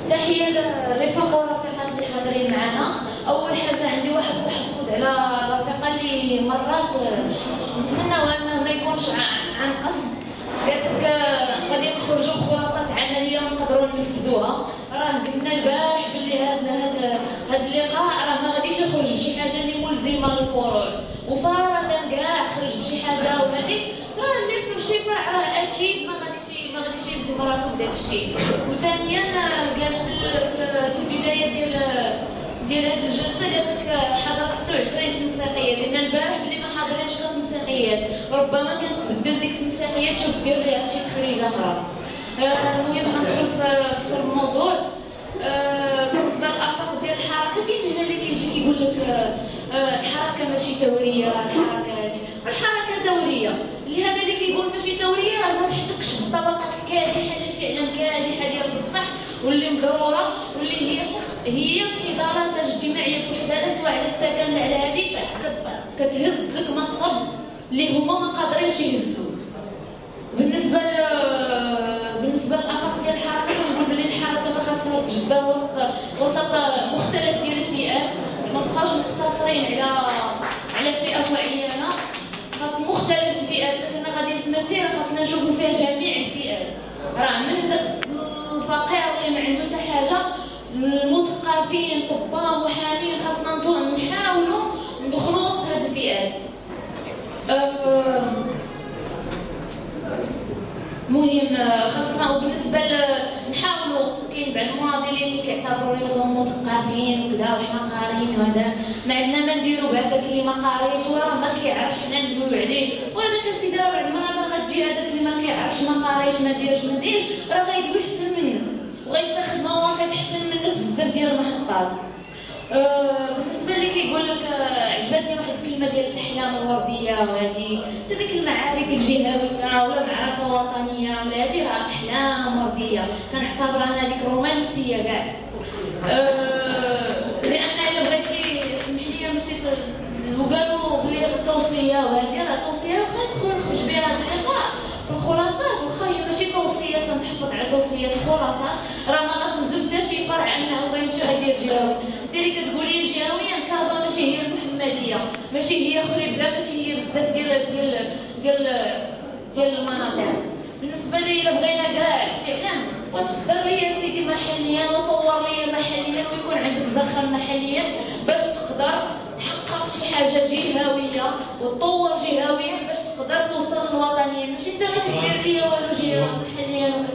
تحية للرفاق والرفيقات اللي حاضرين معنا. أول حاجة عندي واحد التحفظ على الرفيقة اللي مرات نتمناو أنه ما يكونش عن قصد. قالت لك غادي نخرجوا بخلاصات عملية ونقدروا ننفذوها. راه قلنا البارح باللي هذا اللقاء راه ما غاديش يخرج بشي حاجة اللي ملزمة للخروج، وفرضا كاع خرج بشي حاجة وهذيك راه اللي في شي فرع راه أكيد ما غاديش يلزم راسو بداك الشيء. وثانيا قالت في البداية ديال هذه الجلسة قالت لك حضر 26 تنسيقية. قلنا البارح بلي ما حاضرينش غير تنسيقيات، ربما كانت تبدل ديك التنسيقيات تشوف دير ليها شي تخريجات اخرى. المهم غندخل في الموضوع. بالنسبة للآفاق ديال الحركة كاين هنا اللي كيجي كيقول لك الحركة ماشي ثورية، الحركة ثورية. اللي هذا اللي كيقول ماشي ثورية راه ما محتكش بالطبقات الكادحة اللي فعلا كادحة ديال بصح واللي مضرورة واللي هي النضالات الاجتماعية بوحدها سواء على السكن على هذه كتهز لك مطلب اللي هما ما قادرينش يهزوه. بالنسبة للآفاق ديال الحركة كنقول بلي الحركة ما خاصها تجبر وسط مختلف ديال الفئات، ما نبقاوش مقتصرين على فئة معينة، خاص مختلف الفئات. كنا غاديين في المسيرة خاصنا نشوفوا فيها جميع الفئات، راه من الفقير اللي ما عنده حتى حاجة، المثقفين، طباء، محامين، خاصنا نحاولوا ندخلوا وسط هذه الفئات. مهم خاصنا وبالنسبه نحاولوا كاين بعض المناضلين اللي كيعتبروا راسهم مثقفين وكذا وحنا قاريين وهذا ما عندنا ما نديروا بهذاك اللي ما قاريش وراه ما كيعرفش حنا ندويو عليه. وهذاك السيد راه بعض المرات غتجي هذاك اللي ما كيعرفش ما قاريش ما ديرش راه غيدوي احسن منك وغيتاخذ مواقف احسن منك في بزاف ديال المحطات. بالنسبه اللي كيقول لك عجبتني واحد الكلمه ديال الاحلام الورديه وهذه ديك المعارك الجهويه ولا معركه وطنيه ولا هذه راه احلام ورديه، كنعتبرها انا هذيك رومانسيه كاع. لان الا بغيتي سمح لي ماشي وقالوا بلي التوصيه وهذه راه توصيه واخا تخرج بها هذا اللقاء في الخلاصات، واخا هي ماشي توصيه كنتحفظ على توصيات الخلاصات، راه ما غتنزل حتى شي فرع انه غيمشي غيدير جهوي. انت اللي كتقولي جهويا كازا ماشي هي المحمديه، ماشي هي خريبكا، ماشي هي بزاف ديال المناطق. بالنسبه لي الا بغينا كاع فعلا وتقدر لي سيدي محليا وطور لي محليا ويكون عندك زخم محليا باش تقدر تحقق شي حاجه جهويه وتطور جهويا باش تقدر توصل للوطنيه، ماشي انت غير دير لي والو جهه محليا